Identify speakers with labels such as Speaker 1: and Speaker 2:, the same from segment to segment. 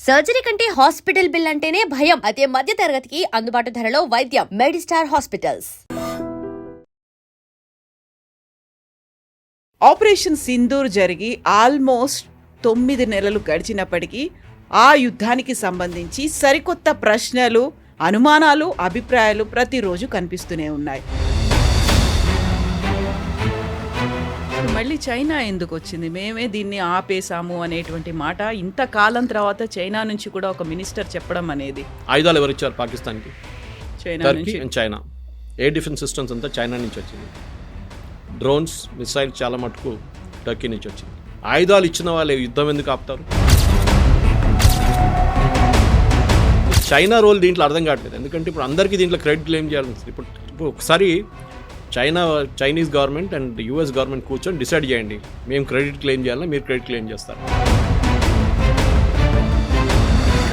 Speaker 1: Surgery కంటే hospital bill అంటేనే భయం. అదే మధ్య తరగతికి అందుబాటు ధరలో వైద్యం. Medistar hospitals.
Speaker 2: ఆపరేషన్ సింధూర్ జరిగి ఆల్మోస్ట్ 9 నెలలు గడిచినప్పటికీ ఆ యుద్ధానికి సంబంధించి సరికొత్త ప్రశ్నలు, అనుమానాలు, అభిప్రాయాలు ప్రతిరోజు కనిపిస్తూనే ఉన్నాయి. మళ్ళీ చైనా ఎందుకు వచ్చింది, మేమే దీన్ని ఆపేశాము అనేటువంటి మాట ఇంతకాలం తర్వాత చైనా నుంచి కూడా ఒక మినిస్టర్ చెప్పడం అనేది.
Speaker 3: ఆయుధాలు ఎవరు ఇచ్చారు పాకిస్తాన్కి?
Speaker 2: చైనా నుంచి.
Speaker 3: చైనా ఎయిర్ డిఫెన్స్ సిస్టమ్స్ అంతా చైనా నుంచి వచ్చింది. డ్రోన్స్, మిసైల్ చాలా మటుకు టర్కీ నుంచి వచ్చింది. ఆయుధాలు ఇచ్చిన వాళ్ళు యుద్ధం ఎందుకు ఆపుతారు? చైనా రోల్ దీంట్లో అర్థం కావట్లేదు. ఎందుకంటే ఇప్పుడు అందరికీ దీంట్లో క్రెడిట్ క్లెయిమ్ చేయాలి. ఇప్పుడు ఒకసారి Chinese government and US government కూర్చొని డిసైడ్ చేయండి, మేము క్రెడిట్ క్లెయిమ్ చేయాలా, మీరు క్రెడిట్ క్లెయిమ్ చేస్తారు.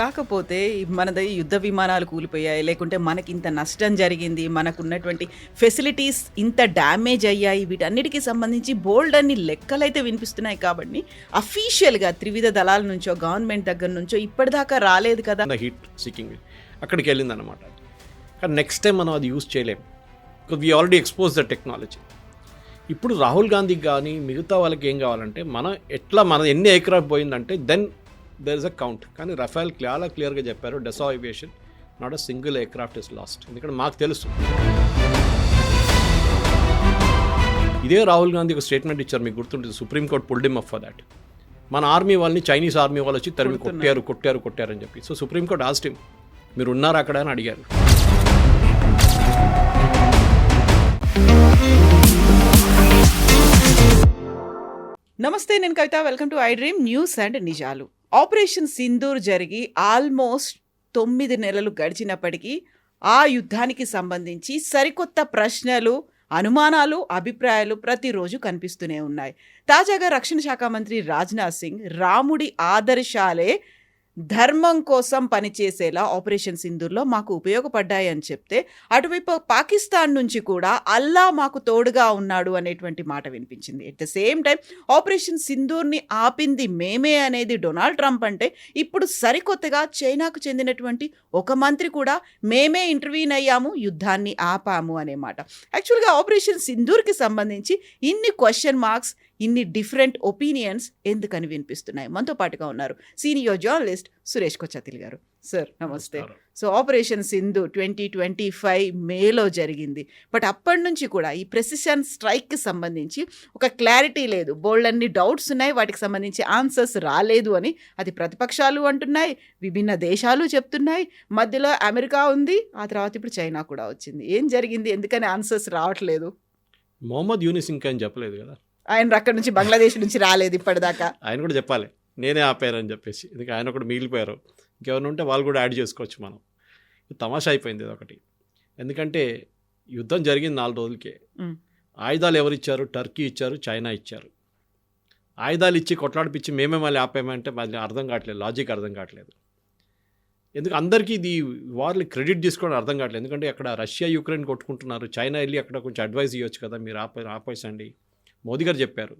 Speaker 2: కాకపోతే మనది యుద్ధ విమానాలు కూలిపోయాయి, లేకుంటే మనకి ఇంత నష్టం జరిగింది, మనకున్నటువంటి ఫెసిలిటీస్ ఇంత డ్యామేజ్ అయ్యాయి, వీటన్నిటికీ సంబంధించి బోల్డ్ అన్ని లెక్కలైతే వినిపిస్తున్నాయి. కాబట్టి అఫీషియల్గా త్రివిధ దళాల నుంచో గవర్నమెంట్ దగ్గర నుంచో ఇప్పటిదాకా రాలేదు కదా.
Speaker 3: హీట్ సీకింగ్ అక్కడికి వెళ్ళిందన్నమాట. కానీ నెక్స్ట్ టైం మనం అది యూజ్ చేయలేము, because we already expose the technology. ఇప్పుడు రాహుల్ గాంధీకి కానీ మిగతా వాళ్ళకి ఏం కావాలంటే మన ఎన్ని ఎయిర్క్రాఫ్ట్ పోయిందంటే then there is a count. కానీ రఫేల్ చాలా క్లియర్గా చెప్పారు, Dassault aviation not a single aircraft is lost. ఎందుకంటే మాకు తెలుసు. ఇదే రాహుల్ గాంధీ ఒక స్టేట్మెంట్ ఇచ్చారు, మీకు గుర్తుంటుంది, Supreme Court pulled him up for that. మన ఆర్మీ వాళ్ళని చైనీస్ ఆర్మీ వాళ్ళు వచ్చి తరిమి కొట్టారు అని చెప్పి. సో సుప్రీంకోర్టు ఆస్క్డ్ హిమ్, మీరు ఉన్నారా అక్కడ అని అడిగారు.
Speaker 2: నమస్తే, నేను Kavitha. Welcome to I Dream News and నిజాలు. ఆపరేషన్ సింధూర్ జరిగి ఆల్మోస్ట్ 9 నెలలు గడిచినప్పటికీ ఆ యుద్ధానికి సంబంధించి సరికొత్త ప్రశ్నలు, అనుమానాలు, అభిప్రాయాలు ప్రతిరోజు కనిపిస్తూనే ఉన్నాయి. తాజాగా రక్షణ శాఖ మంత్రి రాజ్నాథ్ సింగ్ రాముడి ఆదర్శాలే ధర్మం కోసం పనిచేసేలా ఆపరేషన్ సింధూర్లో మాకు ఉపయోగపడ్డాయని చెప్తే, అటువైపు పాకిస్తాన్ నుంచి కూడా అల్లా మాకు తోడుగా ఉన్నాడు అనేటువంటి మాట వినిపించింది. At the same time operation సింధూర్ని ఆపింది మేమే అనేది డొనాల్డ్ ట్రంప్ అంటే, ఇప్పుడు సరికొత్తగా చైనాకు చెందినటువంటి ఒక మంత్రి కూడా మేమే ఇంటర్వ్యూన్ అయ్యాము, యుద్ధాన్ని ఆపాము అనే మాట. యాక్చువల్గా ఆపరేషన్ సింధూర్కి సంబంధించి ఇన్ని క్వశ్చన్ మార్క్స్, ఇన్ని డిఫరెంట్ ఒపీనియన్స్ ఎందుకని వినిపిస్తున్నాయి? మనతో పాటుగా ఉన్నారు సీనియర్ జర్నలిస్ట్ సురేష్ కొచ్చాతిల్ గారు. సార్ నమస్తే. సో ఆపరేషన్ సింధు 2025 మేలో జరిగింది. బట్ అప్పటి నుంచి కూడా ఈ ప్రెసిషన్ స్ట్రైక్కి సంబంధించి ఒక క్లారిటీ లేదు, బోల్డ్ అన్ని డౌట్స్ ఉన్నాయి, వాటికి సంబంధించి ఆన్సర్స్ రాలేదు అని అది ప్రతిపక్షాలు అంటున్నాయి, విభిన్న దేశాలు చెప్తున్నాయి, మధ్యలో అమెరికా ఉంది, ఆ తర్వాత ఇప్పుడు చైనా కూడా వచ్చింది. ఏం జరిగింది, ఎందుకని ఆన్సర్స్ రావట్లేదు?
Speaker 3: మొహమ్మద్ యూనిస్ ఇంకా అని చెప్పలేదు కదా,
Speaker 2: ఆయన అక్కడి నుంచి బంగ్లాదేశ్ నుంచి రాలేదు ఇప్పటిదాకా.
Speaker 3: ఆయన కూడా చెప్పాలి నేనే ఆపారని చెప్పేసి. ఎందుకంటే ఆయన కూడా మిగిలిపోయారు, ఇంకెవరు ఉంటే వాళ్ళు కూడా యాడ్ చేసుకోవచ్చు. మనం తమాషా అయిపోయింది ఇది ఒకటి. ఎందుకంటే యుద్ధం జరిగింది 4 రోజులకే. ఆయుధాలు ఎవరు ఇచ్చారు? టర్కీ ఇచ్చారు, చైనా ఇచ్చారు. ఆయుధాలు ఇచ్చి కొట్లాడిపించి మేమే మళ్ళీ ఆపామంటే మళ్ళీ అర్థం కావట్లేదు, లాజిక్ అర్థం కావట్లేదు. ఎందుకు అందరికీ ఇది వార్లు క్రెడిట్ తీసుకోవడం అర్థం కావట్లేదు. ఎందుకంటే అక్కడ రష్యా యుక్రెయిన్ కొట్టుకుంటున్నారు, చైనా వెళ్ళి అక్కడ కొంచెం అడ్వైస్ ఇవ్వచ్చు కదా, మీరు ఆపేసండి. మోదీ గారు చెప్పారు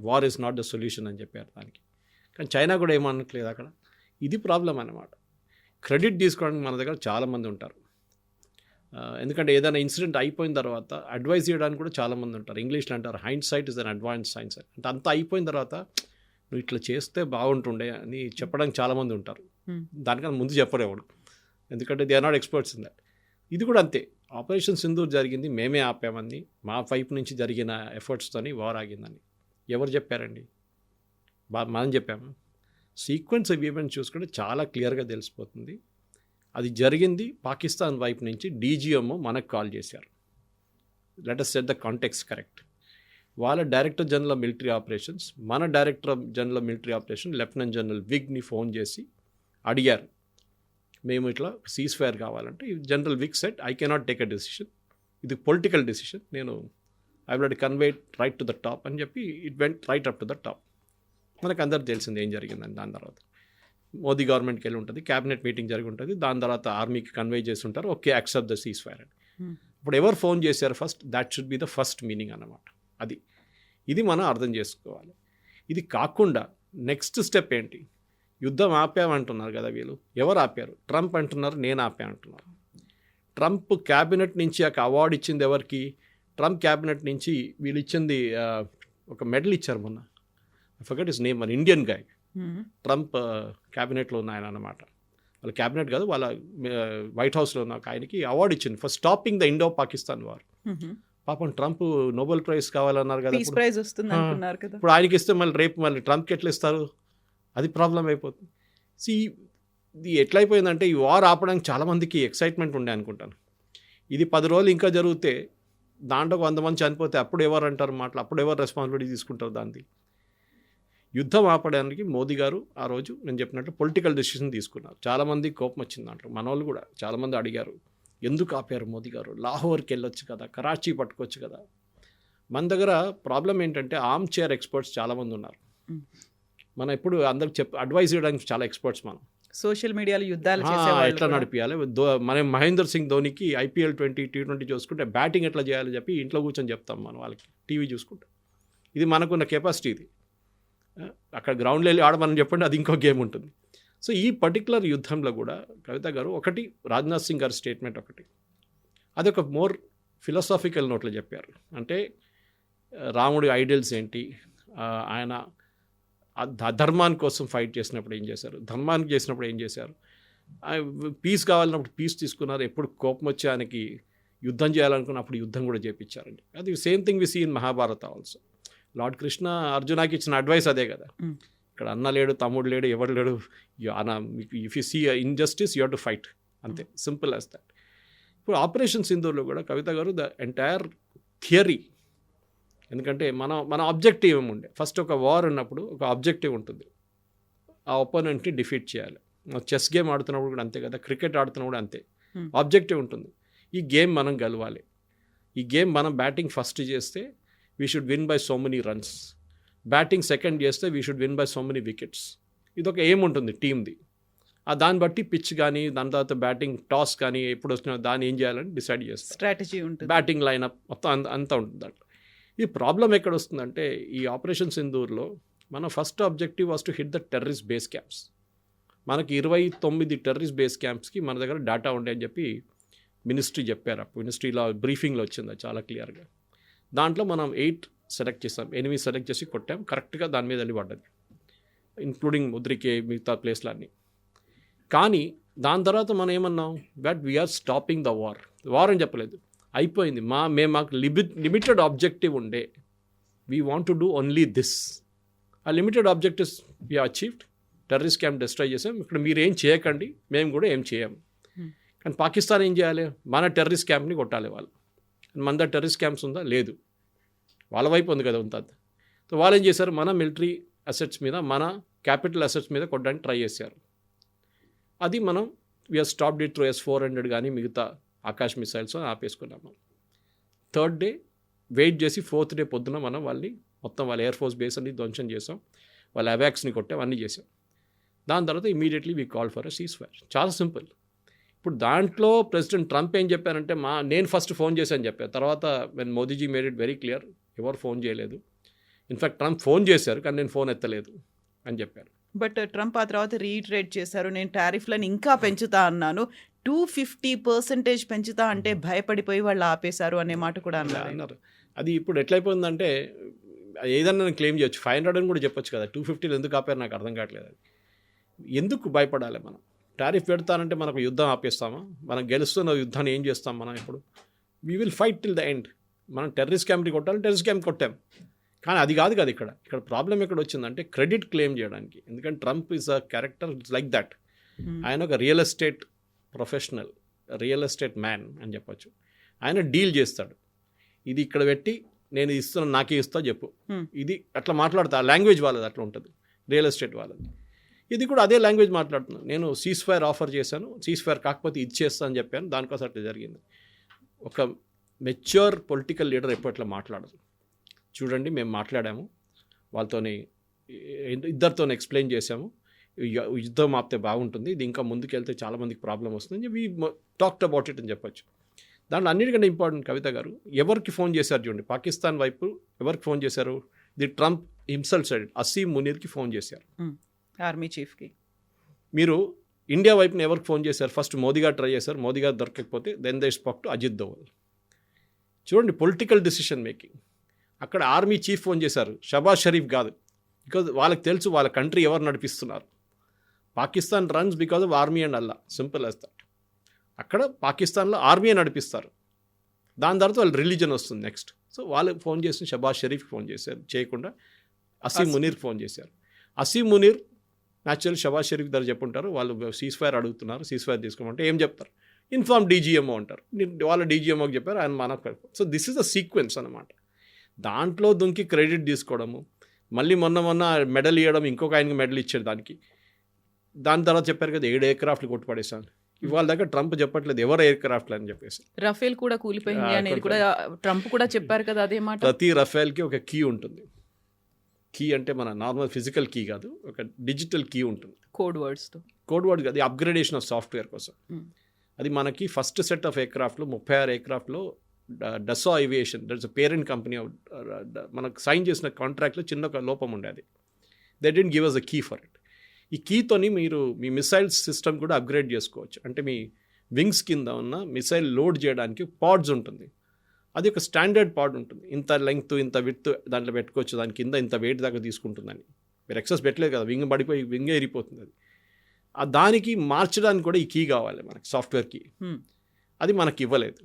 Speaker 3: war is not the solution అని చెప్పారు దానికి. కానీ చైనా కూడా ఏమనట్లేదు అక్కడ. ఇది ప్రాబ్లం అన్నమాట. క్రెడిట్ తీసుకోవడానికి మన దగ్గర చాలామంది ఉంటారు. ఎందుకంటే ఏదైనా ఇన్సిడెంట్ అయిపోయిన తర్వాత అడ్వైస్ చేయడానికి కూడా చాలామంది ఉంటారు. ఇంగ్లీష్లో అంటారు hindsight is an advance science. అంటే అంతా అయిపోయిన తర్వాత నువ్వు ఇట్లా చేస్తే బాగుంటుండే అని చెప్పడానికి చాలామంది ఉంటారు. దానికన్నా ముందు చెప్పరేవాడు, ఎందుకంటే they are not experts in that. ఇది కూడా అంతే. ఆపరేషన్ సింధూర్ జరిగింది మేమే ఆపామని, మా వైపు నుంచి జరిగిన ఎఫర్ట్స్తోని వార్ ఆగిందని ఎవరు చెప్పారండి? మనం చెప్పాము. సీక్వెన్స్ ఆఫ్ ఈవెంట్స్ చూసుకుంటే చాలా క్లియర్గా తెలిసిపోతుంది. అది జరిగింది పాకిస్తాన్ వైపు నుంచి. డీజీఎంఓ మనకు కాల్ చేశారు. Let us set the context correct. వాళ్ళ director general of military operations, మన director general of military operation lieutenant general విగ్ని ఫోన్ చేసి అడిగారు, మేము ఇట్లా సీజ్ ఫైర్ కావాలంటే. జనరల్ విగ్ said I cannot take a decision, ఇది పొలిటికల్ డెసిషన్, నేను I will convey right to the top అని చెప్పి it went right up to the top. మనకు అందరూ తెలిసింది ఏం జరిగిందని. దాని తర్వాత మోదీ గవర్నమెంట్కి వెళ్ళి ఉంటుంది, క్యాబినెట్ మీటింగ్ జరిగి ఉంటుంది, దాని తర్వాత ఆర్మీకి కన్వే చేసి ఉంటారు, okay accept the cease fire అని. ఇప్పుడు ఎవరు ఫోన్ చేశారు first, that should be the first meaning అన్నమాట. ఇది మనం అర్థం చేసుకోవాలి. ఇది కాకుండా నెక్స్ట్ స్టెప్ ఏంటి? యుద్ధం ఆపామంటున్నారు కదా వీళ్ళు. ఎవరు ఆపారు? ట్రంప్ అంటున్నారు, నేను ఆపా అంటున్నారు. ట్రంప్ క్యాబినెట్ నుంచి ఒక అవార్డు ఇచ్చింది ఎవరికి? ట్రంప్ క్యాబినెట్ నుంచి వీళ్ళు ఇచ్చింది ఒక మెడల్ ఇచ్చారు మొన్న. ఫర్గెట్ హిస్ నేమ్, మన ఇండియన్ గాయ్. ట్రంప్ క్యాబినెట్లో ఉన్న ఆయన అనమాట. వాళ్ళ క్యాబినెట్ కాదు, వాళ్ళ వైట్ హౌస్లో ఉన్న ఒక ఆయనకి అవార్డు ఇచ్చింది for stopping the Indo Pakistan war. పాపం ట్రంప్ నోబెల్ ప్రైజ్ కావాలన్నారు కదా,
Speaker 2: పీస్ ప్రైజ్ వస్తుంది అనుకున్నారు కదా.
Speaker 3: ఇప్పుడు ఆయనకి ఇస్తే మళ్ళీ రేపు మళ్ళీ ట్రంప్కి ఎట్లా ఇస్తారు? అది ప్రాబ్లం అయిపోతుంది. ఇది ఎట్లయిపోయిందంటే ఈ వార్ ఆపడానికి చాలామందికి ఎక్సైట్మెంట్ ఉండే అనుకుంటాను. ఇది 10 రోజులు ఇంకా జరిగితే దాంట్లో 100 మంది చనిపోతే అప్పుడు ఎవరు అంటారు మాటలు? అప్పుడు ఎవరు రెస్పాన్సిబిలిటీ తీసుకుంటారు దాన్ని? యుద్ధం ఆపడానికి మోదీ గారు ఆ రోజు నేను చెప్పినట్టు పొలిటికల్ డెసిషన్ తీసుకున్నారు. చాలామంది కోపం వచ్చింది దాంట్లో. మన వాళ్ళు కూడా చాలామంది అడిగారు, ఎందుకు ఆపారు మోదీ గారు? లాహోర్కి వెళ్ళొచ్చు కదా, కరాచీ పట్టుకోవచ్చు కదా. మన దగ్గర ప్రాబ్లం ఏంటంటే ఆర్మ్ చైర్ ఎక్స్పర్ట్స్ చాలామంది ఉన్నారు. మనం ఇప్పుడు అందరికి అడ్వైజ్ చేయడానికి చాలా ఎక్స్పర్ట్స్. మనం
Speaker 2: సోషల్ మీడియాలో యుద్ధాలు
Speaker 3: ఎట్లా నడిపించాలి, మనం మహేందర్ సింగ్ ధోనికి IPL 20 T20 చూసుకుంటే బ్యాటింగ్ ఎట్లా చేయాలని చెప్పి ఇంట్లో కూర్చొని చెప్తాం మనం వాళ్ళకి, టీవీ చూసుకుంటే. ఇది మనకున్న కెపాసిటీ. ఇది అక్కడ గ్రౌండ్లో వెళ్ళి ఆడమని చెప్పండి, అది ఇంకో గేమ్ ఉంటుంది. సో ఈ పర్టికులర్ యుద్ధంలో కూడా కవిత గారు ఒకటి, రాజ్నాథ్ సింగ్ గారి స్టేట్మెంట్ ఒకటి, అదొక మోర్ ఫిలాసాఫికల్ నోట్లో చెప్పారు. అంటే రాముడి ఐడియల్స్ ఏంటి, ఆయన ధర్మాని కోసం ఫైట్ చేసినప్పుడు ఏం చేశారు, ధర్మానికి చేసినప్పుడు ఏం చేశారు, పీస్ కావాలన్నప్పుడు పీస్ తీసుకున్నారు, ఎప్పుడు కోపం వచ్చి ఆయనకి యుద్ధం చేయాలనుకున్నప్పుడు యుద్ధం కూడా చేయించారండి. అది same thing we see in Mahabharata also. Lord Krishna అర్జునాకి ఇచ్చిన అడ్వైస్ అదే కదా. ఇక్కడ అన్న లేడు, తమ్ముడు లేడు, ఎవరు లేడు, if you see injustice you have to fight, అంతే, సింపుల్ యాజ్ దట్. ఇప్పుడు ఆపరేషన్ సింధూర్లో కూడా కవిత గారు ద ఎంటైర్ థియరీ, ఎందుకంటే మన ఆబ్జెక్టివ్ ఏముండే, ఫస్ట్ ఒక వార్ ఉన్నప్పుడు ఒక ఆబ్జెక్టివ్ ఉంటుంది, ఆ ఒపోనెంట్ని డిఫీట్ చేయాలి. చెస్ గేమ్ ఆడుతున్నప్పుడు కూడా అంతే కదా, క్రికెట్ ఆడుతున్నప్పుడు అంతే, ఆబ్జెక్టివ్ ఉంటుంది. ఈ గేమ్ మనం గెలవాలి, ఈ గేమ్ మనం బ్యాటింగ్ ఫస్ట్ చేస్తే we should win by so many runs, batting second చేస్తే we should win by so many wickets. ఇదొక ఏం ఉంటుంది టీమ్ది. దాన్ని బట్టి పిచ్ కానీ దాని తర్వాత బ్యాటింగ్ టాస్ కానీ ఎప్పుడు వచ్చినా దాన్ని ఏం చేయాలని డిసైడ్ చేస్తారు,
Speaker 2: స్ట్రాటజీ ఉంటుంది,
Speaker 3: బ్యాటింగ్ లైనప్ మొత్తం అంతా ఉంటుంది దాంట్లో. ఈ ప్రాబ్లం ఎక్కడ వస్తుందంటే ఈ ఆపరేషన్ సింధూర్లో మన first objective was to hit the terrorist base camps. మనకి 29 టెర్రరిస్ట్ బేస్ క్యాంప్స్కి మన దగ్గర డేటా ఉండే అని చెప్పి మినిస్ట్రీ చెప్పారు. అప్పుడు మినిస్ట్రీలో బ్రీఫింగ్లో వచ్చింది చాలా క్లియర్గా. దాంట్లో మనం 8 సెలెక్ట్ చేసాం, 8 సెలెక్ట్ చేసి కొట్టాం, కరెక్ట్గా దాని మీద వెళ్ళి పడ్డది, ఇంక్లూడింగ్ ముద్రికే మిగతా ప్లేస్లన్నీ. కానీ దాని తర్వాత మనం ఏమన్నాం, that we are stopping the war అని చెప్పలేదు, అయిపోయింది, మాకు లిమిటెడ్ ఆబ్జెక్టివ్ ఉండే, we want to do only this. ఆ limited objectives we achieved, terrorist camp destroy చేసాం, ఇక్కడ మీరు ఏం చేయకండి, మేము కూడా ఏం చేయం. కానీ పాకిస్తాన్ ఏం చేయాలి, మన టెర్రరిస్ట్ క్యాంప్ని కొట్టాలి వాళ్ళు. మన దగ్గర టెర్రరిస్ట్ క్యాంప్స్ ఉందా? లేదు, వాళ్ళ వైపు ఉంది కదా ఉంటుంది. సో వాళ్ళు ఏం చేశారు, మన మిలిటరీ అసెట్స్ మీద, మన క్యాపిటల్ అసెట్స్ మీద కొట్టడానికి ట్రై చేశారు. అది మనం we are stopped it through S-400 కానీ మిగతా ఆకాశ్ మిసైల్స్ ఆపేసుకున్నాము. 3rd డే వెయిట్ చేసి 4th డే పొద్దున మనం వాళ్ళని మొత్తం వాళ్ళ ఎయిర్ ఫోర్స్ బేస్ అన్ని ధ్వంసం చేసాం, వాళ్ళ అవాక్స్ని కొట్టాం, అన్నీ చేసాం. దాని తర్వాత immediately we call for a cease fire. చాలా సింపుల్. ఇప్పుడు దాంట్లో ప్రెసిడెంట్ ట్రంప్ ఏం చెప్పారంటే, నేను ఫస్ట్ ఫోన్ చేశాను చెప్పాను. తర్వాత when Modiji made it very clear, ఎవరు ఫోన్ చేయలేదు, ఇన్ఫ్యాక్ట్ ట్రంప్ ఫోన్ చేశారు కానీ నేను ఫోన్ ఎత్తలేదు అని చెప్పారు.
Speaker 2: బట్ ట్రంప్ ఆ తర్వాత రీఇటరేట్ చేశారు, నేను టారిఫ్లను ఇంకా పెంచుతా అన్నాను, 250% పెంచుతా అంటే భయపడిపోయి వాళ్ళు ఆపేశారు అనే మాట కూడా అన్నారు.
Speaker 3: అది ఇప్పుడు ఎట్లయిపోయిందంటే ఏదన్నా నేను క్లెయిమ్ చేయొచ్చు, 500 అని కూడా చెప్పొచ్చు కదా, 250 ఎందుకు ఆపారు నాకు అర్థం కావట్లేదు. అది ఎందుకు భయపడాలి? మనం టారిఫ్ పెడతానంటే మనకు యుద్ధం ఆపేస్తామా? మనం గెలుస్తున్న యుద్ధాన్ని ఏం చేస్తాం మనం? ఇప్పుడు we will fight till the end. మనం టెర్రరిస్ట్ క్యాంప్ని కొట్టాలి, టెర్రరిస్ట్ క్యాంప్ కొట్టాం. కానీ అది కాదు కదా ఇక్కడ ప్రాబ్లం ఎక్కడ వచ్చిందంటే క్రెడిట్ క్లెయిమ్ చేయడానికి. ఎందుకంటే Trump is a character like that. ఆయన ఒక real estate professional, real estate man అని చెప్పొచ్చు. ఆయన డీల్ చేస్తాడు, ఇది ఇక్కడ పెట్టి నేను ఇస్తున్నా, నాకే ఇస్తా చెప్పు, ఇది అట్లా మాట్లాడతా. లాంగ్వేజ్ వాళ్ళది అట్లా ఉంటుంది, రియల్ ఎస్టేట్ వాళ్ళది. ఇది కూడా అదే లాంగ్వేజ్ మాట్లాడుతున్నాను. నేను సీజ్ ఫైర్ ఆఫర్ చేశాను, సీజ్ ఫైర్ కాకపోతే ఇది చేస్తా అని చెప్పాను, దానికోసం అట్లా జరిగింది. ఒక మెచ్యూర్ పొలిటికల్ లీడర్ ఎప్పుడు అట్లా మాట్లాడదు. చూడండి, మేము మాట్లాడాము వాళ్ళతోని, ఇద్దరితో ఎక్స్ప్లెయిన్ చేసాము, యుద్ధం ఆపితే బాగుంటుంది, ఇది ఇంకా ముందుకు వెళ్తే చాలామందికి ప్రాబ్లం వస్తుంది, వీ టాక్డ్ అబౌట్ ఇట్ అని చెప్పొచ్చు. దాంట్లో అన్నిటికంటే ఇంపార్టెంట్ కవిత గారు ఎవరికి ఫోన్ చేశారు చూడండి, పాకిస్తాన్ వైపు ఎవరికి ఫోన్ చేశారు? The Trump himself side Asim మునీర్కి ఫోన్ చేశారు,
Speaker 2: ఆర్మీ చీఫ్కి.
Speaker 3: మీరు ఇండియా వైపున ఎవరికి ఫోన్ చేశారు? ఫస్ట్ మోదీ గారు ట్రై చేశారు, మోదీ గారు దొరకకపోతే then they spoke to Ajit Doval. చూడండి పొలిటికల్ డెసిషన్ మేకింగ్. అక్కడ ఆర్మీ చీఫ్ ఫోన్ చేశారు, షబాజ్ షరీఫ్ కాదు. బికాజ్ వాళ్ళకి తెలుసు వాళ్ళ కంట్రీ ఎవరు నడిపిస్తున్నారు. Pakistan runs because of army and Allah, simple as that. అక్కడ పాకిస్తాన్లో ఆర్మీయే నడిపిస్తారు, దాని తర్వాత వాళ్ళ రిలీజన్ వస్తుంది నెక్స్ట్. సో వాళ్ళు ఫోన్ చేసి షబాజ్ షరీఫ్కి ఫోన్ చేశారు, చేయకుండా అసీం మునీర్కి ఫోన్ చేశారు. అసీం మునీర్ న్యాచురల్ షబాజ్ షరీఫ్ దగ్గర చెప్పుంటారు, వాళ్ళు సీజ్ ఫైర్ అడుగుతున్నారు, సీజ్ ఫైర్ తీసుకోమంటే ఏం చెప్తారు? ఇన్ఫార్మ్ డీజీఎంఓ అంటారు. వాళ్ళ డీజీఎంఓకి చెప్పారు, ఆయన మనకు. So this is the sequence అనమాట. దాంట్లో దుంకి క్రెడిట్ తీసుకోవడము, మళ్ళీ మొన్న మెడల్ ఇవ్వడం, ఇంకొక ఆయనకి మెడల్ ఇచ్చాడు దానికి. దాని తర్వాత చెప్పారు కదా 7 ఎయిర్క్రాఫ్ట్లు కొట్టుపడేసాను. ఇవాళ దగ్గర ట్రంప్ చెప్పట్లేదు ఎవరు ఎయిర్క్రాఫ్ట్లు అని చెప్పేసి.
Speaker 2: రఫేల్ కూడా కూలిపోయింది అనేది కూడా ట్రంప్ కూడా చెప్పారు కదా అదే మాట.
Speaker 3: ప్రతి రఫేల్కి ఒక కీ ఉంటుంది. కీ అంటే మన నార్మల్ ఫిజికల్ కీ కాదు, ఒక డిజిటల్ కీ ఉంటుంది. కోడ్ వర్డ్ కాదు, అప్గ్రేడేషన్ ఆఫ్ సాఫ్ట్వేర్ కోసం. అది మనకి ఫస్ట్ సెట్ ఆఫ్ ఎయిర్క్రాఫ్ట్లు 36 ఎయిర్క్రాఫ్ట్లో Dassault Aviation, that's parent company, మనకు సైన్ చేసిన కాంట్రాక్ట్లో చిన్న ఒక లోపం ఉండేది. They didn't give us a key for it. ఈ కీతోని మీరు మీ మిసైల్ సిస్టమ్ కూడా అప్గ్రేడ్ చేసుకోవచ్చు. అంటే మీ వింగ్స్ కింద ఉన్న మిసైల్ లోడ్ చేయడానికి పాడ్స్ ఉంటుంది. అది ఒక స్టాండర్డ్ పాడ్ ఉంటుంది, ఇంత లెంగ్త్ ఇంత విడ్త్ దాంట్లో పెట్టుకోవచ్చు, దాని కింద ఇంత వెయిట్ దాకా తీసుకుంటుందని. మీరు ఎక్సెస్ పెట్టలేదు కదా, వింగ్ పడిపోయి వింగే ఎరిపోతుంది. అది దానికి మార్చడానికి కూడా ఈ కీ కావాలి మనకి, సాఫ్ట్వేర్ కీ. అది మనకి ఇవ్వలేదు.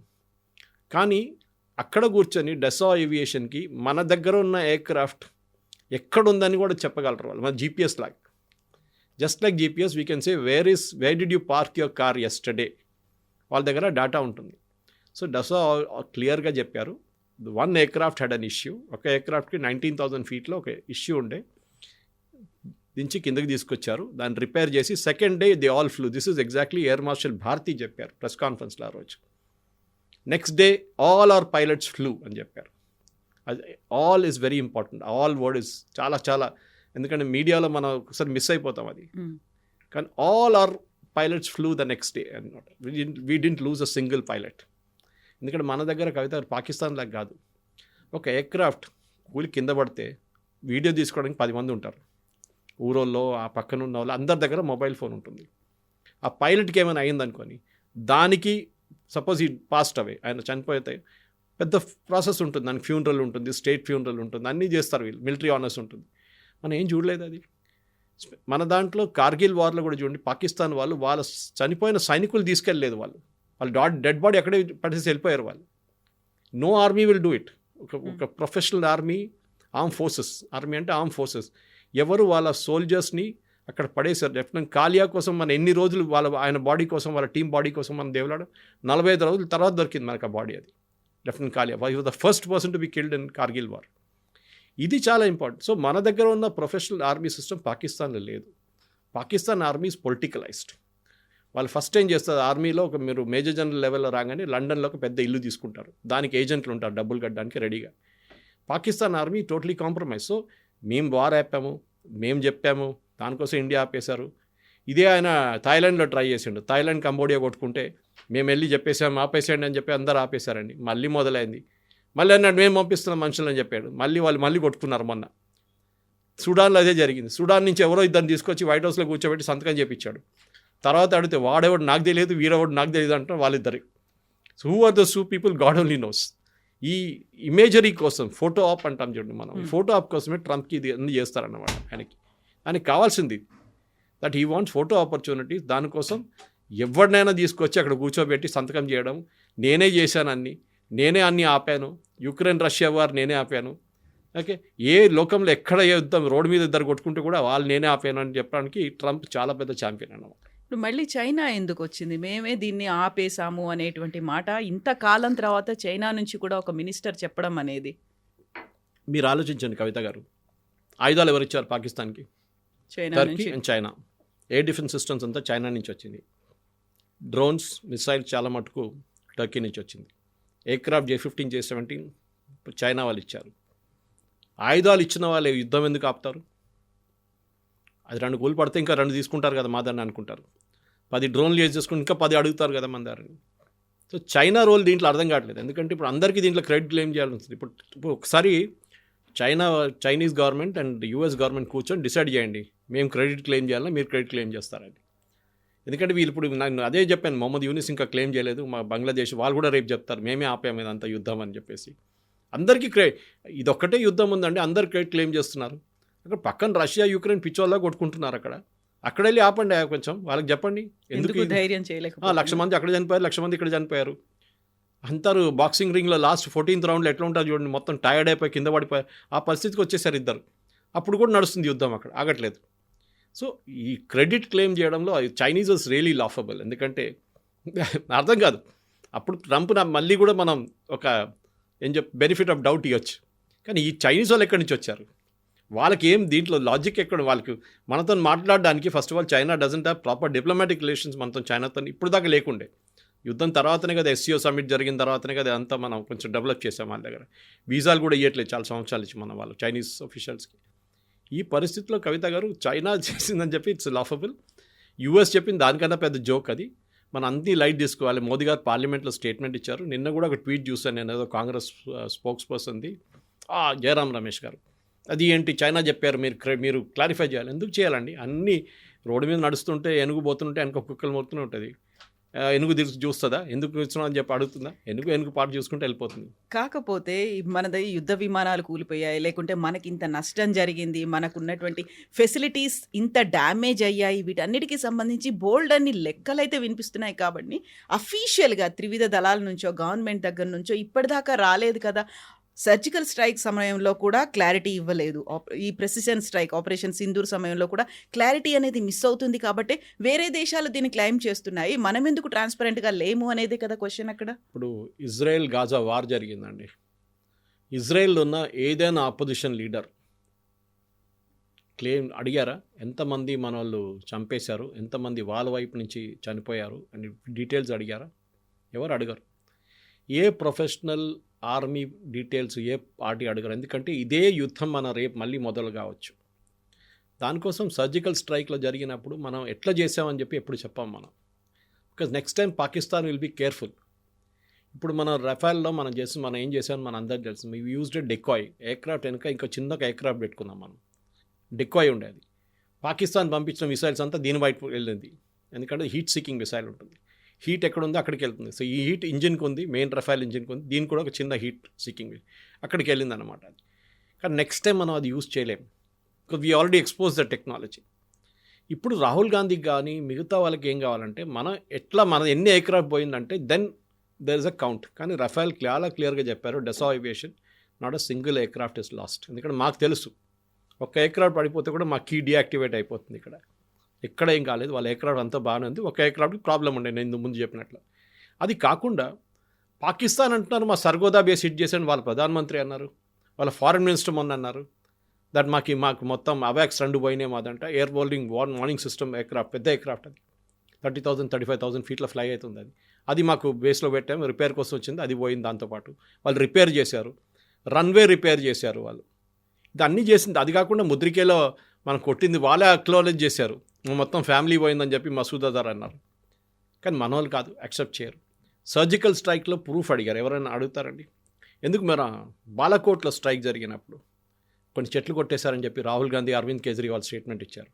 Speaker 3: కానీ అక్కడ కూర్చొని డసో ఏవియేషన్కి మన దగ్గర ఉన్న ఎయిర్క్రాఫ్ట్ ఎక్కడుందని కూడా చెప్పగలరు వాళ్ళు. మన జీపీఎస్ లాగా, just like GPS we can say where did you park your car yesterday. వాళ్ళ దగ్గర డేటా ఉంటుంది. సో డసో క్లియర్గా చెప్పారు, 1 ఎయిర్క్రాఫ్ట్ హ్యాడ్ అన్ ఇష్యూ. ఒక ఎయిర్క్రాఫ్ట్కి 19,000 ఫీట్లో ఒక ఇష్యూ ఉండే, దించి కిందకి తీసుకొచ్చారు, దాన్ని రిపేర్ చేసి second day they all flew. This is exactly air marshal Bharti చెప్పారు ప్రెస్ కాన్ఫరెన్స్లో ఆ రోజు. Next day all our pilots flew అని చెప్పారు. అది all is very important. All word is చాలా చాలా, ఎందుకంటే మీడియాలో మనం ఒకసారి మిస్ అయిపోతాం అది. కానీ all our pilots flew the next day అన్నమాట. We didn't lose a single pilot. ఎందుకంటే మన దగ్గర కవిత పాకిస్తాన్ లాగా కాదు. ఒక ఎయిర్క్రాఫ్ట్ కూలి కింద పడితే వీడియో తీసుకోవడానికి 10 మంది ఉంటారు. ఊరోల్లో ఆ పక్కన ఉన్న వాళ్ళు అందరి దగ్గర మొబైల్ ఫోన్ ఉంటుంది. ఆ పైలట్కి ఏమైనా అయిందనుకొని దానికి సపోజ్ ఈ పాస్ట్ అవే, ఆయన చనిపోతే పెద్ద ప్రాసెస్ ఉంటుంది, దానికి ఫ్యూనరల్ ఉంటుంది, స్టేట్ ఫ్యూనరల్ ఉంటుంది, అన్నీ చేస్తారు వీళ్ళు, మిలిటరీ ఆనర్స్ ఉంటుంది. మనం ఏం చూడలేదు అది. మన దాంట్లో కార్గిల్ వార్లో కూడా చూడండి, పాకిస్తాన్ వాళ్ళు వాళ్ళ చనిపోయిన సైనికులు తీసుకెళ్ళలేదు, వాళ్ళు డెడ్ బాడీ అక్కడే పట్టేసి వెళ్ళిపోయారు వాళ్ళు. No army will do it. ఒక ప్రొఫెషనల్ ఆర్మీ ఫోర్సెస్, ఆర్మీ అంటే ఆర్మ్ ఫోర్సెస్, ఎవరు వాళ్ళ సోల్జర్స్ని అక్కడ పడేశారు. లెఫ్టినెంట్ కాలియా కోసం మన ఎన్ని రోజులు ఆయన బాడీ కోసం, వాళ్ళ టీం బాడీ కోసం మనం దేవులాడు, 45 రోజుల తర్వాత దొరికింది మనకు ఆ బాడీ. అది lieutenant Kalia was the first person to be killed in Kargil war. ఇది చాలా ఇంపార్టెంట్. సో మన దగ్గర ఉన్న ప్రొఫెషనల్ ఆర్మీ సిస్టమ్ పాకిస్తాన్లో లేదు. Pakistan army is politicized. వాళ్ళు ఫస్ట్ ఏం చేస్తారు, ఆర్మీలో ఒక మీరు మేజర్ జనరల్ లెవెల్లో రాగానే లండన్లో ఒక పెద్ద ఇల్లు తీసుకుంటారు, దానికి ఏజెంట్లు ఉంటారు డబ్బులు కట్టడానికి రెడీగా. Pakistan army totally compromise. So మేము వార్ ఆపాము, మేము చెప్పాము, దానికోసం ఇండియా ఆపేశారు. ఇదే ఆయన థాయిలాండ్లో ట్రై చేసిండు, థాయిలాండ్ కంబోడియా కొట్టుకుంటే మేము వెళ్ళి చెప్పేసాము ఆపేసేయండి అని చెప్పి అందరూ ఆపేశారండి. మళ్ళీ మొదలైంది, మళ్ళీ అన్నాడు మేము పంపిస్తున్నాం మనుషులని చెప్పాడు, వాళ్ళు మళ్ళీ కొట్టుకున్నారు. మొన్న సుడాన్లో అదే జరిగింది. సుడాన్ నుంచి ఎవరో ఇద్దరిని తీసుకొచ్చి వైట్ హౌస్లో కూర్చోబెట్టి సంతకం చేయించాడు. తర్వాత అడిగితే వాడెవడు నాకు తెలియదు, వీరెవడు నాకు తెలియదు అంటారు వాళ్ళిద్దరు. So who are those 2 people, God only knows. ఈ ఇమేజరీ కోసం, ఫోటో ఆప్ అంటాం చూడండి మనం, ఈ ఫోటో ఆప్ కోసమే ట్రంప్కి ఇది అన్నీ చేస్తారన్నమాట. ఆయనకి కావాల్సింది that he wants photo opportunities. దానికోసం ఎవరినైనా తీసుకొచ్చి అక్కడ కూర్చోబెట్టి సంతకం చేయడం, నేనే చేశాను అన్నీ, నేనే అన్నీ ఆపాను, యుక్రెయిన్ రష్యా వార్ నేనే ఆపాను. ఓకే, ఏ లోకంలో ఎక్కడ ఏ యుద్ధం రోడ్డు మీద ఇద్దరు కొట్టుకుంటే కూడా వాళ్ళు నేనే ఆపాను అని చెప్పడానికి ట్రంప్ చాలా పెద్ద ఛాంపియన్ అన్నమాట.
Speaker 2: ఇప్పుడు మళ్ళీ చైనా ఎందుకు వచ్చింది, మేమే దీన్ని ఆపేసాము అనేటువంటి మాట ఇంతకాలం తర్వాత చైనా నుంచి కూడా ఒక మినిస్టర్ చెప్పడం అనేది?
Speaker 3: మీరు ఆలోచించండి కవిత గారు, ఆయుధాలు ఎవరు ఇచ్చారు పాకిస్తాన్కి? Turkey and China. Air defence systems అంతా చైనా నుంచి వచ్చింది. డ్రోన్స్, మిసైల్ చాలా మటుకు టర్కీ నుంచి వచ్చింది. ఎయిర్క్రాఫ్ట్ J-15, J-17 చైనా వాళ్ళు ఇచ్చారు. ఆయుధాలు ఇచ్చిన వాళ్ళు యుద్ధం ఎందుకు ఆపుతారు? అది 2 కూలు పడితే ఇంకా 2 తీసుకుంటారు కదా మాదాన్ని అనుకుంటారు. 10 డ్రోన్లు యూజ్ చేసుకుని ఇంకా 10 అడుగుతారు కదా మన దారిని. సో చైనా రోల్ దీంట్లో అర్థం కావట్లేదు. ఎందుకంటే ఇప్పుడు అందరికీ దీంట్లో క్రెడిట్ క్లెయిమ్ చేయాల్సి వస్తుంది. ఇప్పుడు ఒకసారి Chinese government and US government కూర్చొని డిసైడ్ చేయండి, మేము క్రెడిట్ క్లెయిమ్ చేయాలా, మీరు క్రెడిట్ క్లెయిమ్ చేస్తారని. ఎందుకంటే వీళ్ళు ఇప్పుడు నేను అదే చెప్పాను, మొహమ్మద్ యూనిస్ ఇంకా క్లెయిమ్ చేయలేదు, మా బంగ్లాదేశ్ వాళ్ళు కూడా రేపు చెప్తారు మేమే ఆపాము ఇదంతా యుద్ధం అని చెప్పేసి. అందరికీ ఇదొక్కటే యుద్ధం ఉందండి, అందరు క్లెయిమ్ చేస్తున్నారు. అక్కడ పక్కన రష్యా యుక్రెయిన్ పిచ్చోళ్ళ కొట్టుకుంటున్నారు. అక్కడ వెళ్ళి ఆపండి కొంచెం, వాళ్ళకి చెప్పండి
Speaker 2: ఎందుకు ధైర్యం చేయలేక.
Speaker 3: 1,00,000 మంది అక్కడ చనిపోయారు, 1,00,000 మంది ఇక్కడ చనిపోయారు అంటారు. బాక్సింగ్ రింగ్లో లాస్ట్ 14th రౌండ్లో ఎట్లా ఉంటుంది చూడండి, మొత్తం టైర్డ్ అయిపోయి కింద పడిపోయి ఆ పరిస్థితికి వచ్చేసారు ఇద్దరు. అప్పుడు కూడా నడుస్తుంది యుద్ధం, అక్కడ ఆగట్లేదు. సో ఈ క్రెడిట్ క్లెయిమ్ చేయడంలో చైనీస్ వాజ్ రియలీ లాఫబుల్. ఎందుకంటే అర్థం కాదు. అప్పుడు ట్రంప్ మళ్ళీ కూడా మనం ఒక బెనిఫిట్ ఆఫ్ డౌట్ ఇవ్వచ్చు. కానీ ఈ చైనీస్ వాళ్ళు ఎక్కడి నుంచి వచ్చారు, వాళ్ళకి ఏం దీంట్లో లాజిక్ ఎక్కడ, వాళ్ళకి మనతో మాట్లాడడానికి first of all China doesn't have proper diplomatic relations మనతో, చైనాతో ఇప్పుడు దాకా లేకుండే. యుద్ధం తర్వాతనే కదా SCO సమ్మిట్ జరిగిన తర్వాతనే కదా అంతా మనం కొంచెం డెవలప్ చేసాం. వాళ్ళ దగ్గర వీసాలు కూడా ఇవ్వట్లేదు చాలా సంవత్సరాలు ఇచ్చి మన వాళ్ళు చైనీస్ ఆఫీషియల్స్కి. ఈ పరిస్థితిలో కవిత గారు చైనా చేసిందని చెప్పి ఇట్స్ లాఫబుల్, US చెప్పింది దానికన్నా పెద్ద జోక్ అది. మనం అన్ని లైట్ తీసుకోవాలి. మోదీ గారు పార్లమెంట్లో స్టేట్మెంట్ ఇచ్చారు. నిన్న కూడా ఒక ట్వీట్ చూసాను నేను, ఏదో కాంగ్రెస్ స్పోక్స్ పర్సన్ది జయరాం రమేష్ గారు. అది ఏంటి చైనా చెప్పారు, మీరు క్లారిఫై చేయాలి. ఎందుకు చేయాలండి? అన్నీ రోడ్డు మీద నడుస్తుంటే ఏనుగు పోతుంటే వెనక కుక్కలు మొరుతూనే ఉంటుంది. ఏనుగు తిరిగి చూస్తుందా, ఎందుకు చూస్తున్నావు అని చెప్పి అడుగుతుందా? ఏనుగు పాటు చూసుకుంటే వెళ్ళిపోతుంది.
Speaker 2: కాకపోతే మనది యుద్ధ విమానాలు కూలిపోయాయి, లేకుంటే మనకి ఇంత నష్టం జరిగింది, మనకు ఉన్నటువంటి ఫెసిలిటీస్ ఇంత డ్యామేజ్ అయ్యాయి, వీటన్నిటికీ సంబంధించి బోల్డ్ అన్ని లెక్కలైతే వినిపిస్తున్నాయి. కాబట్టి అఫీషియల్గా త్రివిధ దళాల నుంచో గవర్నమెంట్ దగ్గర నుంచో ఇప్పటిదాకా రాలేదు కదా. సర్జికల్ స్ట్రైక్ సమయంలో కూడా క్లారిటీ ఇవ్వలేదు. ఈ ప్రెసిషన్ స్ట్రైక్ ఆపరేషన్ సింధూర్ సమయంలో కూడా క్లారిటీ అనేది మిస్ అవుతుంది. కాబట్టి వేరే దేశాలు దీన్ని క్లెయిమ్ చేస్తున్నాయి, మనం ఎందుకు ట్రాన్స్పరెంట్గా లేము అనేది కదా క్వశ్చన్ అక్కడ.
Speaker 3: ఇప్పుడు ఇజ్రాయెల్ గాజా వార్ జరిగిందండి. ఇజ్రాయెల్లో ఉన్న ఏదైనా ఆపోజిషన్ లీడర్ క్లెయిమ్ అడిగారా? ఎంతమంది మన వాళ్ళు చంపేశారు, ఎంతమంది వాళ్ళ వైపు నుంచి చనిపోయారు అని డీటెయిల్స్ అడిగారా? ఎవరు అడగరు. A professional army details A party అడగరు. ఎందుకంటే ఇదే యుద్ధం మన రేపు మళ్ళీ మొదలు కావచ్చు. దానికోసం సర్జికల్ స్ట్రైక్లో జరిగినప్పుడు మనం ఎట్లా చేసామని చెప్పి ఎప్పుడు చెప్పాం మనం. Because next time Pakistan will be careful. ఇప్పుడు మనం రఫాల్లో మనం ఏం చేసామని మన అందరికీ తెలుసు. వీ యూజ్డ్ డెకాయ్ ఎయిర్క్రాఫ్ట్ వెనుక ఇంకా చిన్నగా ఎయిర్క్రాఫ్ట్ పెట్టుకున్నాం మనం. డెకాయ్ ఉండేది. పాకిస్తాన్ పంపించిన మిసైల్స్ అంతా దీని వైపు వెళ్ళింది. ఎందుకంటే హీట్ సీకింగ్ మిసైల్ ఉంటుంది. హీట్ ఎక్కడుందో అక్కడికి వెళ్తుంది. సో ఈ హీట్ ఇంజిన్కి ఉంది, మెయిన్ రఫాల్ ఇంజిన్కి ఉంది, దీనికి కూడా ఒక చిన్న హీట్ సీకింగ్ అక్కడికి వెళ్ళింది అనమాట. అది కానీ నెక్స్ట్ టైం మనం అది యూజ్ చేయలేము. Because we already expose the technology. ఇప్పుడు రాహుల్ గాంధీకి కానీ మిగతా వాళ్ళకి ఏం కావాలంటే మన ఎన్ని ఎయిర్క్రాఫ్ట్ పోయిందంటే then there is a count. కానీ రఫాల్ చాలా క్లియర్గా చెప్పారు, Dassault aviation not a single aircraft is lost. ఎందుకంటే మాకు తెలుసు ఒక ఎయిర్క్రాఫ్ట్ పడిపోతే కూడా మా కీ డీయాక్టివేట్ అయిపోతుంది. ఎక్కడ ఏం కాలేదు, వాళ్ళ ఎయిర్క్రాఫ్ట్ అంతా బాగానే ఉంది. ఒక ఎయిర్క్రాఫ్ట్కి ప్రాబ్లం ఉండే, నేను ముందు చెప్పినట్లు. అది కాకుండా పాకిస్తాన్ అంటున్నారు మా సర్గోదా బేస్ హిట్ చేశాను, వాళ్ళ ప్రధానమంత్రి అన్నారు, వాళ్ళ ఫారెన్ మినిస్టర్ మొన్న అన్నారు దట్ మాకు మొత్తం అవాక్స్ 2 పోయినాయి మాదంట. ఎయిర్ బోల్డింగ్ వార్నింగ్ సిస్టమ్ ఎయిర్క్రాఫ్ట్, పెద్ద ఎయిర్క్రాఫ్ట్ అది 30,000 35,000 ఫీట్లో ఫ్లై అవుతుంది. అది మాకు బేస్లో పెట్టాము, రిపేర్ కోసం వచ్చింది, అది పోయింది. దాంతోపాటు వాళ్ళు రిపేర్ చేశారు, రన్వే రిపేర్ చేశారు వాళ్ళు. ఇది అన్నీ చేసింది. అది కాకుండా ముద్రికేలో మనం కొట్టింది వాళ్ళే అక్నాలెడ్జ్ చేశారు, మొత్తం ఫ్యామిలీ పోయిందని చెప్పి మసూద్ అజర్ అన్నారు. కానీ మన వాళ్ళు కాదు, యాక్సెప్ట్ చేయరు. సర్జికల్ స్ట్రైక్లో ప్రూఫ్ అడిగారు. ఎవరైనా అడుగుతారండి? ఎందుకు మరి బాలాకోట్లో స్ట్రైక్ జరిగినప్పుడు కొన్ని చెట్లు కొట్టేశారని చెప్పి రాహుల్ గాంధీ, అరవింద్ కేజ్రీవాల్ స్టేట్మెంట్ ఇచ్చారు.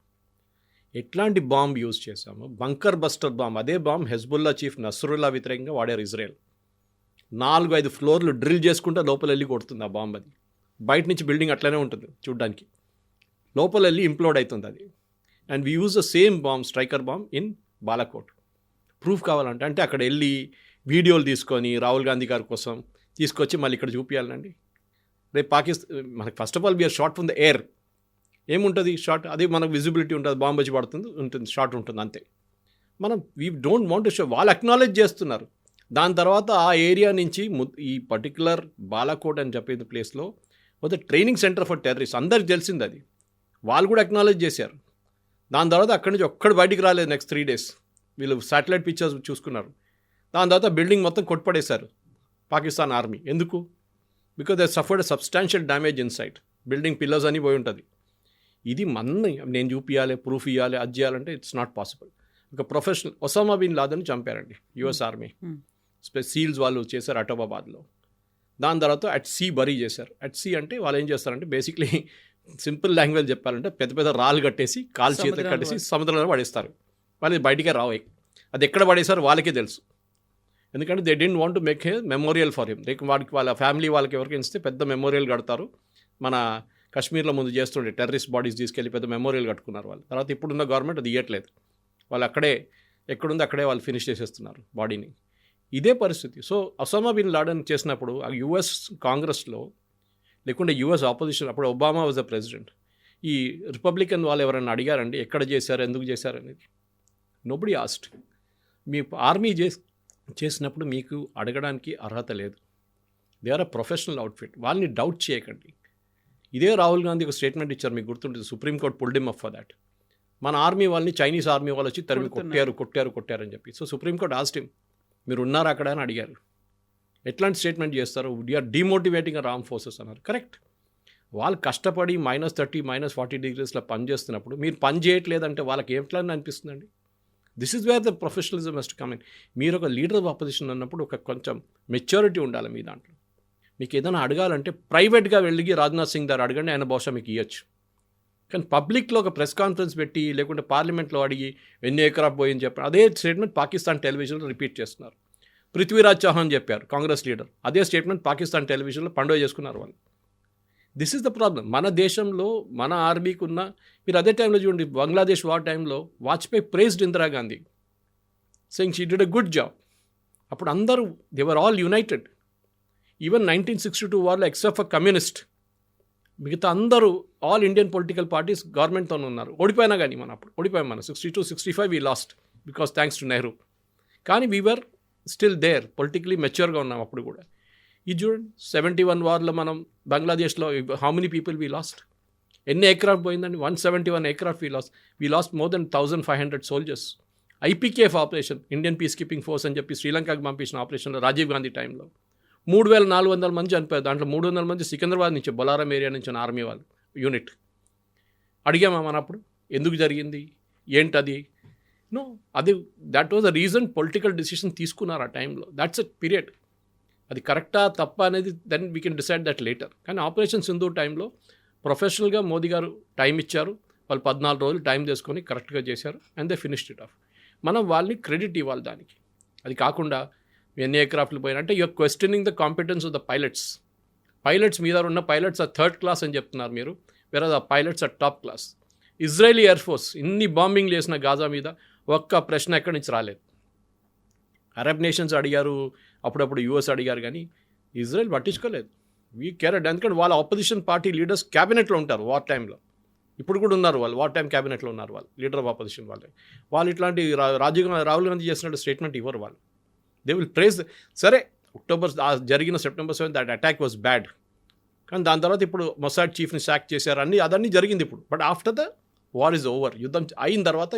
Speaker 3: ఎట్లాంటి బాంబ్ యూజ్ చేశాము? Bunker buster bomb. అదే బాంబ్ హెజ్బుల్లా చీఫ్ నస్రుల్లా వ్యతిరేకంగా వాడారు ఇజ్రాయెల్. 4-5 ఫ్లోర్లు డ్రిల్ చేసుకుంటే లోపల వెళ్ళి కొడుతుంది ఆ బాంబ్. అది బయట నుంచి బిల్డింగ్ అట్లనే ఉంటుంది చూడ్డానికి, లోపల వెళ్ళి ఇంప్లోడ్ అవుతుంది అది. And we use the same bomb, striker bomb in Balakot. Proof కావాలంటే అంటే అక్కడ వెళ్ళి వీడియోలు తీసుకొని రాహుల్ గాంధీ గారి కోసం తీసుకొచ్చి మళ్ళీ ఇక్కడ చూపించాలండి. రేపు మనకి first of all we are shot from the air. ఏముంటుంది షార్ట్? అది మనకు విజిబిలిటీ ఉంటుంది, బాంబ్ వచ్చి ఉంటుంది, షార్ట్ ఉంటుంది అంతే. మనం we don't want to show. వాళ్ళు అక్నాలెడ్జ్ చేస్తున్నారు. దాని తర్వాత ఆ ఏరియా నుంచి ఈ పర్టికులర్ బాలాకోట్ అని చెప్పేది ప్లేస్లో ఒక ట్రైనింగ్ సెంటర్ ఫర్ టెర్రరిస్ట్, అందరికి తెలిసింది అది. వాళ్ళు కూడా అక్నాలెడ్జ్ చేశారు. దాని తర్వాత అక్కడి నుంచి ఒక్కడు బయటికి రాలేదు. నెక్స్ట్ 3 days వీళ్ళు శాటిలైట్ పిక్చర్స్ చూసుకున్నారు. దాని తర్వాత బిల్డింగ్ మొత్తం కొట్టుపడేశారు పాకిస్తాన్ ఆర్మీ. ఎందుకు? Because they suffered substantial damage inside. Building pillars అని పోయి ఉంటుంది. ఇది నేను చూపించాలి, ప్రూఫ్ ఇవ్వాలి, అది చేయాలంటే ఇట్స్ నాట్ పాసిబుల్. ఒక ప్రొఫెషనల్ ఒసామా బిన్ లాదెన్ చంపారండి US ఆర్మీ. సీల్స్ వాళ్ళు చేశారు అటోబాబాద్లో. దాని తర్వాత అట్ సీ బరీ చేశారు. అట్ సీ అంటే వాళ్ళు ఏం చేస్తారంటే బేసిక్లీ సింపుల్ లాంగ్వేజ్ చెప్పాలంటే పెద్ద పెద్ద రాళ్ళు కట్టేసి కాలు చేతులు కట్టేసి సముద్రంలో పడేస్తారు. వాళ్ళు బయటికే రావు. అది ఎక్కడ పడేసారు వాళ్ళకే తెలుసు. ఎందుకంటే they didn't want to make a memorial for him. వాడికి వాళ్ళ ఫ్యామిలీ వాళ్ళకి ఎవరికి ఇస్తే పెద్ద మెమోరియల్ కడతారు. మన కాశ్మీర్లో ముందు చేస్తుండే టెర్రరిస్ట్ బాడీస్ తీసుకెళ్ళి పెద్ద మెమోరియల్ కట్టుకున్నారు వాళ్ళు. తర్వాత ఇప్పుడున్న గవర్నమెంట్ అది ఇవ్వట్లేదు. వాళ్ళు అక్కడే ఎక్కడుందో అక్కడే వాళ్ళు ఫినిష్ చేసేస్తున్నారు బాడీని. ఇదే పరిస్థితి. సో ఒసామా బిన్ లాడెన్ చేసినప్పుడు ఆ యుఎస్ కాంగ్రెస్లో లేకుంటే యుఎస్ ఆపోజిషన్, అప్పుడు ఒబామా వాజ్ ద ప్రెసిడెంట్, ఈ రిపబ్లికన్ వాళ్ళు ఎవరైనా అడిగారండి ఎక్కడ చేశారు, ఎందుకు చేశారు అనేది? Nobody asked. మీ ఆర్మీ చేసినప్పుడు మీకు అడగడానికి అర్హత లేదు. They are a professional outfit. వాళ్ళని డౌట్ చేయకండి. ఇదే రాహుల్ గాంధీ ఒక స్టేట్మెంట్ ఇచ్చారు, మీకు గుర్తుంటుంది. Supreme Court pulled him up for that. మన ఆర్మీ వాళ్ళని చైనీస్ ఆర్మీ వాళ్ళు వచ్చి తరిమి కొట్టారు అని చెప్పి. సో సుప్రీంకోర్టు ఆస్క్డ్ హిమ్, మీరు ఉన్నారా అక్కడ అని అడిగారు. ఎట్లాంటి స్టేట్మెంట్ చేస్తారు? We are demotivating our arm forces అన్నారు. కరెక్ట్. వాళ్ళు కష్టపడి -30 -40 డిగ్రీస్లో పని చేస్తున్నప్పుడు మీరు పని చేయట్లేదంటే వాళ్ళకి ఎట్లా అనిపిస్తుందండి? This is where the professionalism must come in. మీరు ఒక లీడర్ ఆఫ్ అపోజిషన్ అన్నప్పుడు ఒక కొంచెం మెచ్యూరిటీ ఉండాలి మీ దాంట్లో. మీకు ఏదైనా అడగాలంటే ప్రైవేట్గా వెళ్ళి రాజ్నాథ్ సింగ్ గారు అడగండి, ఆయన బహుశా మీకు ఇవ్వచ్చు. కానీ పబ్లిక్లో ఒక ప్రెస్ కాన్ఫరెన్స్ పెట్టి లేకుంటే పార్లమెంట్లో అడిగి ఎన్ని ఎకరాఫ్ పోయింది చెప్పారు. అదే స్టేట్మెంట్ పాకిస్తాన్ టెలివిజన్లో రిపీట్ చేస్తున్నారు. పృథ్వీరాజ్ చౌహాన్ చెప్పారు, కాంగ్రెస్ లీడర్. అదే స్టేట్మెంట్ పాకిస్తాన్ టెలివిజన్లో పండుగ చేసుకున్నారు వాళ్ళు. This is the problem. మన దేశంలో మన ఆర్మీకి ఉన్న, మీరు అదే టైంలో చూడండి, బంగ్లాదేశ్ వార్ టైంలో Vajpayee praised Indira Gandhi, saying she did a good job. అప్పుడు అందరూ they were all United. Even 1962 వార్లో except for communist, మిగతా అందరూ ఆల్ ఇండియన్ పొలిటికల్ పార్టీస్ గవర్నమెంట్తో ఉన్నారు. ఓడిపోయినా కానీ మనం అప్పుడు ఓడిపోయాం. మనం 62-65 we last because thanks to Nehru. కానీ వీఆర్ స్టిల్ దేర్, పొలిటికలీ మెచ్యూర్గా ఉన్నాం అప్పుడు కూడా. ఇది చూడండి, 71 వార్లో మనం బంగ్లాదేశ్లో how many people we last? ఎన్ని ఎయిర్క్రాఫ్ట్ పోయిందండి? 171 aircraft we last more than 1500 soldiers. IPKF operation, Indian piece keeping force అని చెప్పి శ్రీలంకకు పంపించిన ఆపరేషన్లో రాజీవ్ గాంధీ టైంలో 3400 మంది చనిపోయారు. దాంట్లో 300 మంది సికింద్రాబాద్ నుంచి, బొలారం ఏరియా నుంచి ఆర్మీ వాళ్ళు యూనిట్. అడిగామా మన అప్పుడు ఎందుకు జరిగింది ఏంటది? నో, అది that was the reason. Political decision తీసుకున్నారు ఆ టైంలో. That's a period. అది కరెక్టా తప్ప అనేది then we can decide that later. కానీ ఆపరేషన్ సింధూర్ టైంలో ప్రొఫెషనల్గా మోదీ గారు టైం ఇచ్చారు. వాళ్ళు 14 రోజులు టైం తీసుకొని కరెక్ట్గా చేశారు and they finished it of. మనం వాళ్ళని క్రెడిట్ ఇవ్వాలి దానికి. అది కాకుండా ఎన్ని ఎయిర్క్రాఫ్ట్లు పోయినా అంటే you are questioning the competence of the pilots మీద ఉన్న పైలట్స్ ఆ థర్డ్ క్లాస్ అని చెప్తున్నారు మీరు, వేరే ఆ పైలట్స్ ఆ top class. Israeli air force ఇన్ని బాంబింగ్ చేసిన గాజా మీద ఒక్క ప్రశ్న ఎక్కడి నుంచి రాలేదు. అరబ్ నేషన్స్ అడిగారు, అప్పుడప్పుడు యూఎస్ అడిగారు, కానీ ఇజ్రాయెల్ పట్టించుకోలేదు. We cared. ఎందుకంటే వాళ్ళ ఆపోజిషన్ పార్టీ లీడర్స్ క్యాబినెట్లో ఉంటారు వార్ టైంలో. ఇప్పుడు కూడా ఉన్నారు వాళ్ళు, వార్ టైం క్యాబినెట్లో ఉన్నారు వాళ్ళు, లీడర్ ఆఫ్ ఆపోజిషన్ వాళ్ళు ఇట్లాంటి రాహుల్ గాంధీ చేసినట్టు స్టేట్మెంట్ ఇవ్వరు వాళ్ళు. They will praise. సరే, జరిగిన September 7 that attack was bad, కానీ దాని తర్వాత ఇప్పుడు మొసాడ్ చీఫ్ని శాక్ చేశారు, అదన్నీ జరిగింది ఇప్పుడు. But after the war is over, యుద్ధం అయిన తర్వాత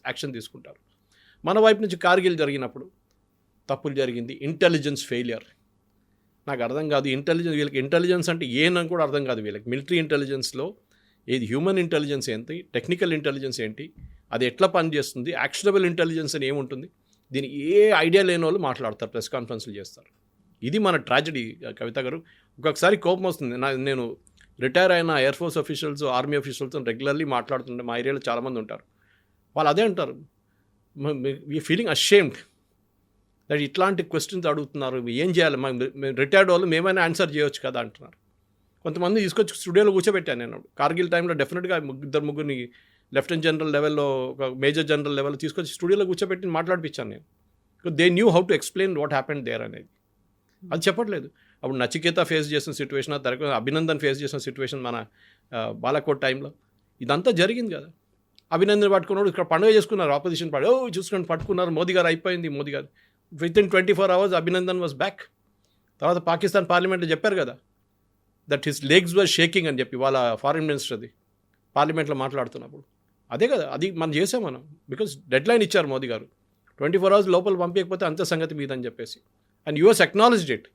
Speaker 3: యాక్షన్ తీసుకుంటారు. మన వైపు నుంచి కార్గిల్ జరిగినప్పుడు తప్పులు జరిగింది, ఇంటెలిజెన్స్ ఫెయిలియర్. నాకు అర్థం కాదు వీళ్ళకి ఇంటెలిజెన్స్ అంటే ఏంటని కూడా అర్థం కాదు వీళ్ళకి. మిలిటరీ ఇంటెలిజెన్స్లో ఏది హ్యూమన్ ఇంటెలిజెన్స్ ఏంటి, టెక్నికల్ ఇంటెలిజెన్స్ ఏంటి, అది ఎట్లా పనిచేస్తుంది, యాక్షనబుల్ ఇంటెలిజెన్స్ అని ఏముంటుంది, దీని ఏ ఐడియా లేని వాళ్ళు మాట్లాడతారు, ప్రెస్ కాన్ఫరెన్స్లు చేస్తారు. ఇది మన ట్రాజడీ కవిత గారు. ఒక్కొక్కసారి కోపం వస్తుంది. నేను రిటైర్ అయిన air force officials, army officials regularly మాట్లాడుతుంటే మా ఏరియాలో చాలామంది ఉంటారు. వాళ్ళు అదే అంటారు, వీ ఫీలింగ్ అషేమ్డ్ దట్ ఇట్లాంటి క్వశ్చన్స్ అడుగుతున్నారు, ఏం చేయాలి, మేము రిటైర్డ్ వాళ్ళు మేమైనా ఆన్సర్ చేయవచ్చు కదా అంటున్నారు. కొంతమంది తీసుకొచ్చి స్టూడియోలో కూర్చోబెట్టాను నేను. కార్గిల్ టైంలో డెఫినెట్గా ముగ్గురిని లెఫ్టినెంట్ జనరల్ లెవెల్లో, ఒక మేజర్ జనరల్ లెవెల్లో తీసుకొచ్చి స్టూడియోలో కూర్చోబెట్టి మాట్లాడిపించాను నేను. They knew how to explain what happened there అనేది. అది చెప్పట్లేదు. అప్పుడు నచికేత ఫేస్ చేసిన సిచ్యువేషన్, తర్వాత అభినందన్ ఫేస్ చేసిన సిచ్యువేషన్ మన బాలాకోట్ టైంలో ఇదంతా జరిగింది కదా. అభినందన్ పట్టుకున్నాడు, ఇక్కడ పండుగ చేసుకున్నారు ఆపోజిషన్ పార్టీ, చూసుకొని పట్టుకున్నారు, మోదీ గారు అయిపోయింది. మోదీ గారు with in 24 hours Abhinandan was back. తర్వాత పాకిస్తాన్ పార్లమెంట్లో చెప్పారు కదా that his legs were shaking అని చెప్పి, వాళ్ళ ఫారిన్ మినిస్టర్ది పార్లమెంట్లో మాట్లాడుతున్నప్పుడు. అదే కదా, అది మనం చేసాం మనం. బికాస్ డెడ్ లైన్ ఇచ్చారు మోదీ గారు, 24 hours లోపల పంపించకపోతే అంతే సంగతి మీద అని చెప్పేసి. And US acknowledged it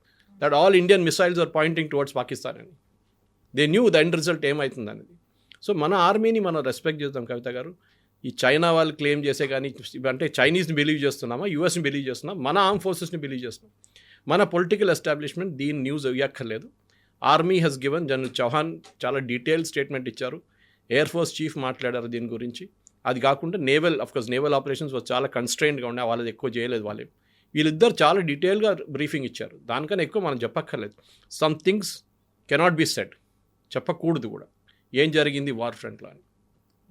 Speaker 3: that all Indian missiles are pointing towards Pakistan అని. They knew the end result ఏమవుతుంది అనేది. సో మన ఆర్మీని మనం రెస్పెక్ట్ చేద్దాం కవిత గారు. ఈ చైనా వాళ్ళు క్లెయిమ్ చేసే కానీ అంటే చైనీస్ని బిలీవ్ చేస్తున్నామా, యూఎస్ని బిలీవ్ చేస్తున్నాం, మన ఆర్మ్ ఫోర్సెస్ని బిలీవ్ చేస్తున్నాం. మన పొలిటికల్ ఎస్టాబ్లిష్మెంట్ దీని న్యూస్ ఇవ్వక్కర్లేదు. Army has given, general Chauhan చాలా డీటెయిల్ స్టేట్మెంట్ ఇచ్చారు, ఎయిర్ ఫోర్స్ చీఫ్ మాట్లాడారు దీని గురించి. అది కాకుండా నేవల్ ఆపరేషన్స్ చాలా కన్స్ట్రెయింట్గా ఉన్నాయి, వాళ్ళది ఎక్కువ చేయలేదు వాళ్ళు. వీళ్ళిద్దరు చాలా డీటెయిల్గా బ్రీఫింగ్ ఇచ్చారు, దానికన్నా ఎక్కువ మనం చెప్పక్కర్లేదు. Some things cannot be said, చెప్పకూడదు కూడా ఏం జరిగింది వార్ ఫ్రంట్లో అని.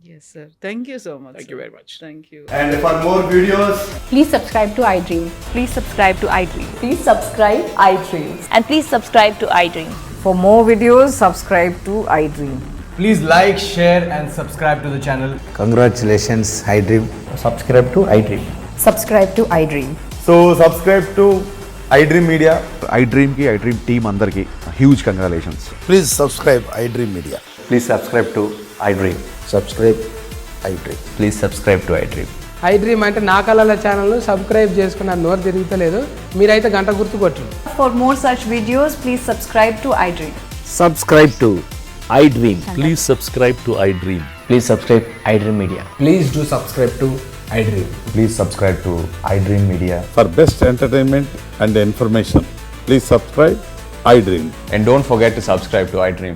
Speaker 2: Yes, sir. Thank you so much.
Speaker 3: Thank you very much.
Speaker 2: Thank you.
Speaker 4: And for more videos,
Speaker 5: Please subscribe to iDream.
Speaker 6: Please subscribe to iDream.
Speaker 5: Please subscribe iDream.
Speaker 6: And please subscribe to iDream.
Speaker 5: For more videos, subscribe to iDream.
Speaker 4: please like, share, and subscribe to the channel.
Speaker 7: Congratulations, iDream.
Speaker 4: Subscribe to iDream.
Speaker 5: Subscribe to iDream.
Speaker 4: So subscribe to iDream Media.
Speaker 8: iDream ki iDream team andarki huge congratulations.
Speaker 7: Please subscribe iDream Media.
Speaker 4: Please subscribe to iDream.
Speaker 7: Subscribe iDream.
Speaker 4: Please subscribe to iDream.
Speaker 9: iDream అంటే నా కళల ఛానల్ను subscribe చేసుకున్న నోరు తిరుగుతలేదు, మీరైతే గంట గుర్తు కొట్టండి.
Speaker 5: For more such videos, please subscribe to iDream.
Speaker 7: Subscribe to iDream.
Speaker 10: Please subscribe to iDream.
Speaker 4: Please subscribe iDream Media.
Speaker 9: Please do subscribe to iDream.
Speaker 4: Please subscribe to iDream Media.
Speaker 8: For best entertainment and information, please subscribe iDream.
Speaker 4: And don't forget to subscribe to iDream.